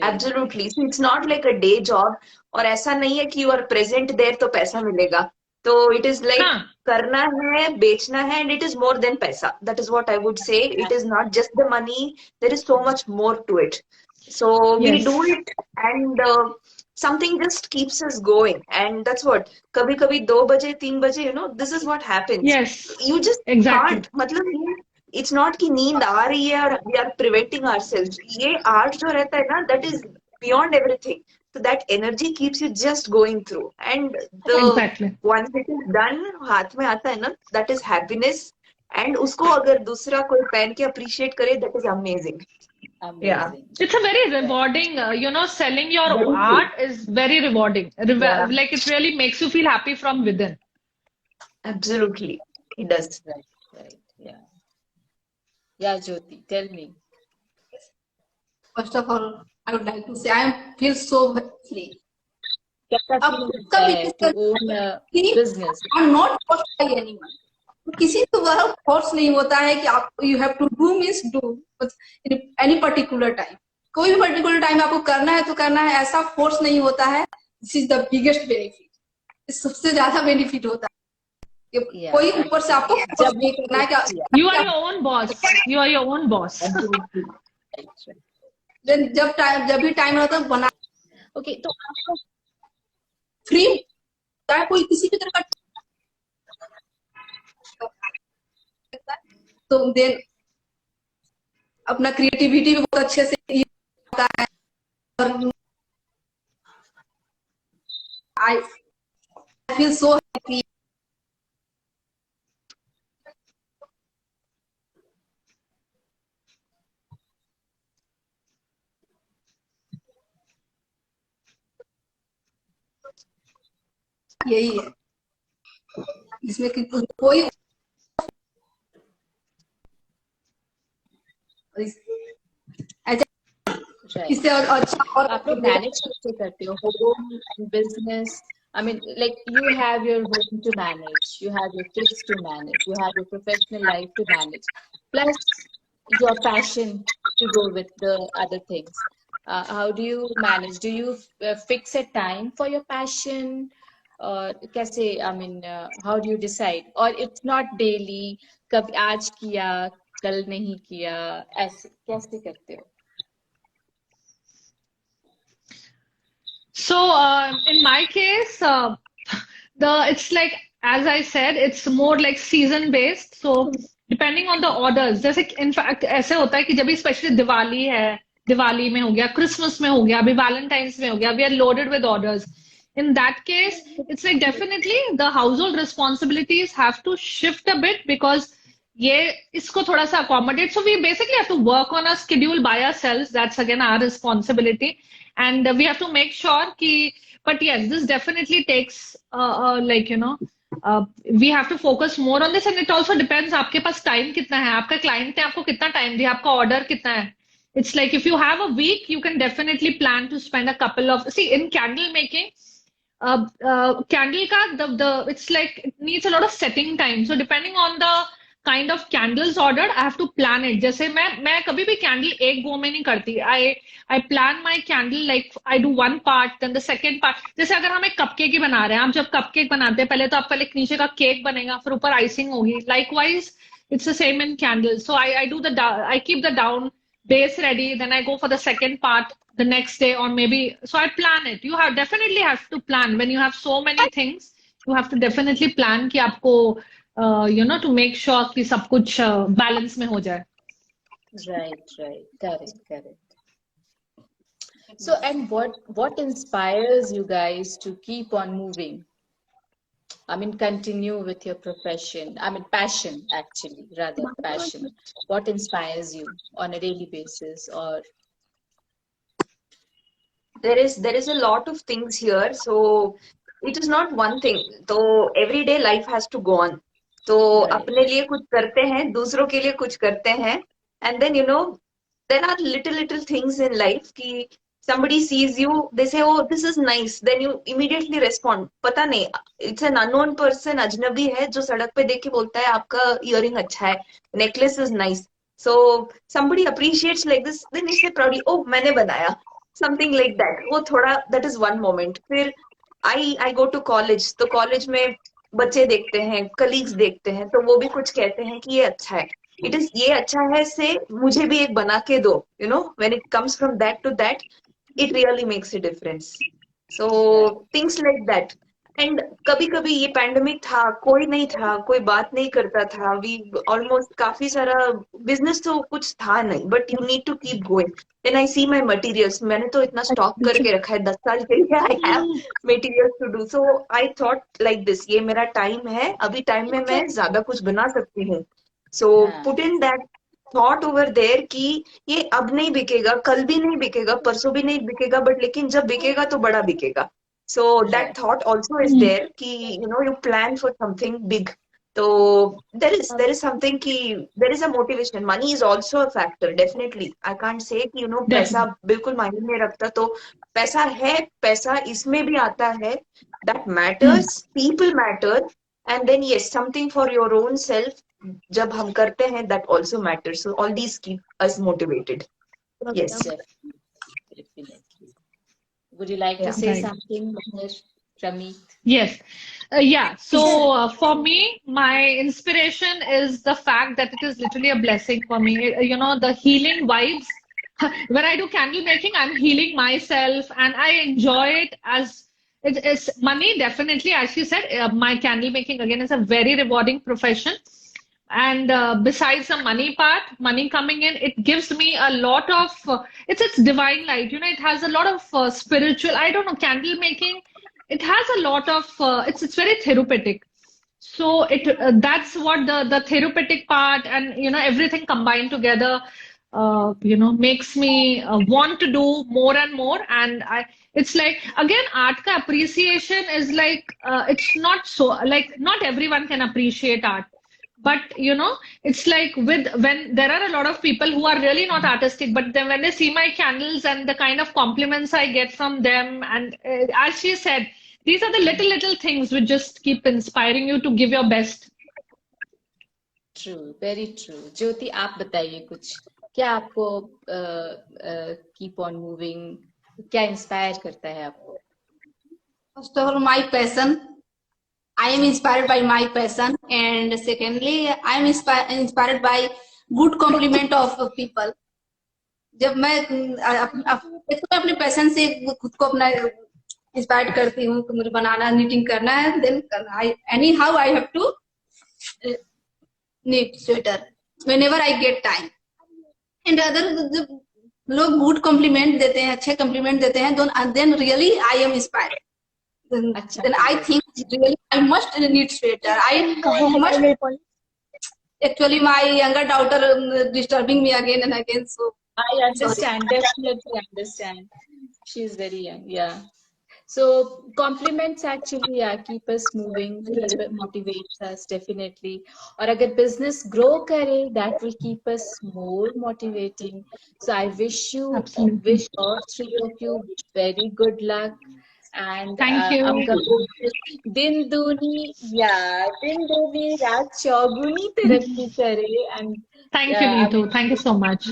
Absolutely. So it's not like a day job. और ऐसा नहीं है कि you are present there तो पैसा मिलेगा. तो it is like करना है, बेचना है, and it is more than पैसा. That is what I would say. It is not just the money. There is so much more to it. So we do it, and something just keeps us going. And that's what. कभी-कभी 2 बजे, 3 बजे, this is what happens. Yes. You just can't. मतलब it's not कि नींद आ रही है और we are preventing ourselves. ये art जो रहता है ना, that is beyond everything. So that energy keeps you just going through. And once it is done, हाथ में आता है ना, that is happiness. एंड उसको अगर दूसरा कोई पहन के अप्रिशिएट करे, that is amazing. Yeah. Amazing. It's a very Right. rewarding, selling your Very true. art is very rewarding. Yeah. Like it really makes you feel happy from within. Absolutely. It does. Right. Right. Yeah. Yeah, Jyoti, tell me. First of all, I would like to say I feel so free. कैसा अब feel कब होता है to own a business? I am not forced by anyone. किसी को वह force नहीं होता है कि आप you have to do means do in any particular time. कोई भी पर्टिकुलर टाइम आपको करना है तो करना है, ऐसा फोर्स नहीं होता है. This is the biggest benefit. सबसे ज्यादा बेनिफिट होता है कि Yeah, कोई ऊपर से आपको actually. फोर्स नहीं करना है कि You are your own boss. You are your own boss. Absolutely. Right, right. जब भी टाइम रहता है बना Okay, तो आपको फ्री चाहे कोई किसी भी तरह का तो देन अपना क्रिएटिविटी भी बहुत अच्छे से होता है. और आई फील सो हैप्पी. यही है इसमें कि कोई right. इससे और अच्छा और आप लोग मैनेज कैसे करते हो home business? I mean, like you have your home to manage, you have your kids to manage, you have your professional life to manage, plus your passion to go with the other things. How do you manage? Do you fix a time for your passion? Or कैसे? I mean, how do you decide? Or it's not daily, कब आज किया, कल नहीं किया, ऐसे कैसे करते हो? So in my case, it's like, as I said, it's more like season based. So depending on the orders, जैसे in fact ऐसे होता है कि जब भी स्पेशली दिवाली है, दिवाली में हो गया, क्रिसमस में हो गया, अभी वैलेंटाइंस में हो गया, we are loaded with orders. In that case, it's like definitely the household responsibilities have to shift a bit because ये इसको थोड़ा सा accommodate. So we basically have to work on a schedule by ourselves. That's again our responsibility. And we have to make sure कि, but yes, this definitely takes like we have to focus more on this, and it also depends आपके पास time कितना है, आपका client ने आपको कितना time दिया, आपका order कितना है. It's like if you have a week, you can definitely plan to spend a couple of, see, in candle making, candle ka it's like it needs a lot of setting time. So depending on the kind of candles ordered, I have to plan it. जैसे मैं कभी भी candle एक go में नहीं करती. I plan my candle like I do one part, then the second part. जैसे अगर हम एक cupcake ही बना रहे हैं, आप जब cupcake बनाते हैं पहले तो आप पहले नीचे का cake बनेगा, फिर ऊपर icing होगी. Likewise, it's the same in candles. So I keep the down base ready, then I go for the second part the next day, or maybe, so I plan it. You definitely have to plan when you have so many things. You have to definitely plan कि आपको to make sure कि सब कुछ balance में हो जाए. Right, correct. So, and what inspires you guys to keep on moving? I mean, continue with your profession. I mean, passion, actually, rather passion. What inspires you on a daily basis? Or there is a lot of things here, so it is not one thing. So everyday life has to go on. तो अपने लिए कुछ करते हैं, दूसरों के लिए कुछ करते हैं, and then there are little things in life कि somebody sees you, they say, oh, this is nice, then you immediately respond. पता नहीं, it's an unknown person, अजनबी है जो सड़क पे देख के बोलता है आपका earring अच्छा है, necklace is nice. So somebody appreciates like this, then you say proudly, oh, मैंने बनाया, something like that. वो थोड़ा, that is one moment. फिर I go to college, तो college में बच्चे देखते हैं, कलीग्स देखते हैं, तो वो भी कुछ कहते हैं कि ये अच्छा है, ये अच्छा है से मुझे भी एक बना के दो. When it comes from that to that, it really makes a difference. So things like that. And कभी कभी ये पैंडेमिक था, कोई नहीं था, कोई बात नहीं करता था, we almost काफी सारा बिजनेस तो कुछ था नहीं, but you need to keep going. Then I see my materials, मैंने तो इतना स्टॉक करके रखा है 10 साल के लिए, I have materials to do. So I thought like this, ये मेरा टाइम है, अभी टाइम में मैं ज्यादा कुछ बना सकती हूँ. So Yeah. put in that thought over there कि ये अब नहीं बिकेगा, कल भी नहीं बिकेगा, परसों भी नहीं बिकेगा, but लेकिन जब बिकेगा तो बड़ा बिकेगा. So that Right. thought also is there कि you plan for something big. So there is something कि there is a motivation. Money is also a factor, definitely. I can't say कि पैसा Definitely. बिल्कुल मायने नहीं रखता. तो पैसा है, पैसा इसमें भी आता है. That matters. People matter. And then yes, something for your own self. जब हम करते हैं, that also matters. So all these keep us motivated. Yes. Definitely. Would you like to Yeah. say Right. something, Mahir, Ramit? Yes. Yeah. So for me, my inspiration is the fact that it is literally a blessing for me. The healing vibes. When I do candle making, I'm healing myself and I enjoy it as it is money, definitely. As she said, my candle making again is a very rewarding profession. And besides the money part, money coming in, it gives me a lot of it's divine light. It has a lot of spiritual. I don't know, candle making. It has a lot of it's very therapeutic. So it that's what the therapeutic part and everything combined together makes me want to do more and more. And I it's like again art ka appreciation is like it's not so like not everyone can appreciate art. But it's like with when there are a lot of people who are really not artistic, but then when they see my candles and the kind of compliments I get from them, and as she said, these are the little things which just keep inspiring you to give your best. True, very true. ज्योति, आप बताइए कुछ. क्या आपको keep on moving, क्या inspire करता है आपको? First of all, my passion. I am inspired by my passion, and secondly, I am inspired by good compliment of people. जब मैं एक तो अपने पैशन से खुद को अपना इंस्पायर करती हूँ कि मुझे बनाना नीटिंग करना है, then anyhow I have to knit sweater whenever I get time. And other जब लोग good compliment देते हैं, अच्छे compliment देते हैं, then really I am inspired. Then I think really I must knit sweater. I must. Actually, my younger daughter disturbing me again and again. So I understand, definitely understand. She's very young, yeah. So compliments actually, yeah, keep us moving, motivates us definitely. और अगर business grow करे, that will keep us more motivating. So I Absolutely. wish all three of you very good luck. And Thank you. हम कभी दिन दूनी रात चौगुनी तरक्की करे. And Thank you, Neetu. Thank you so much.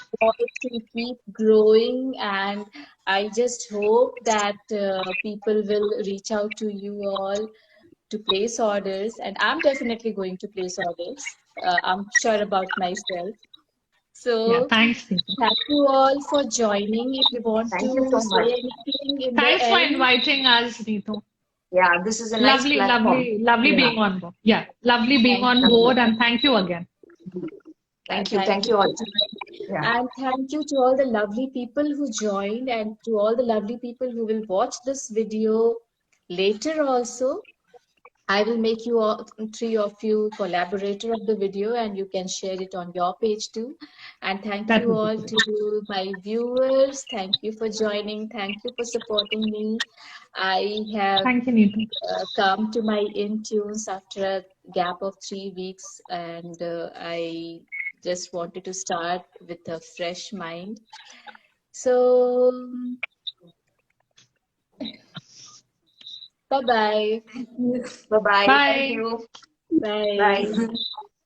to keep growing, and I just hope that people will reach out to you all to place orders, and I'm definitely going to place orders. I'm sure about myself. So Yeah, thanks, Neetu. thank you all for joining. If you want Thank to you so say much. anything in Thanks the for end. inviting us, Neetu. Yeah, this is a nice Lovely, platform. lovely Yeah. being on board. Yeah, lovely being Thank on you. board, and thank you again. Thank you all. Yeah. And thank you to all the lovely people who joined, and to all the lovely people who will watch this video later also. I will make you all, three of you, collaborator of the video, and you can share it on your page too. And thank That you would be all great. to my viewers. Thank you for joining. Thank you for supporting me. I have Thank you, Neetu. come to my Intunes after a gap of 3 weeks, and I just wanted to start with a fresh mind. So, bye-bye. Bye-bye. Bye. Thank you. Bye. Bye.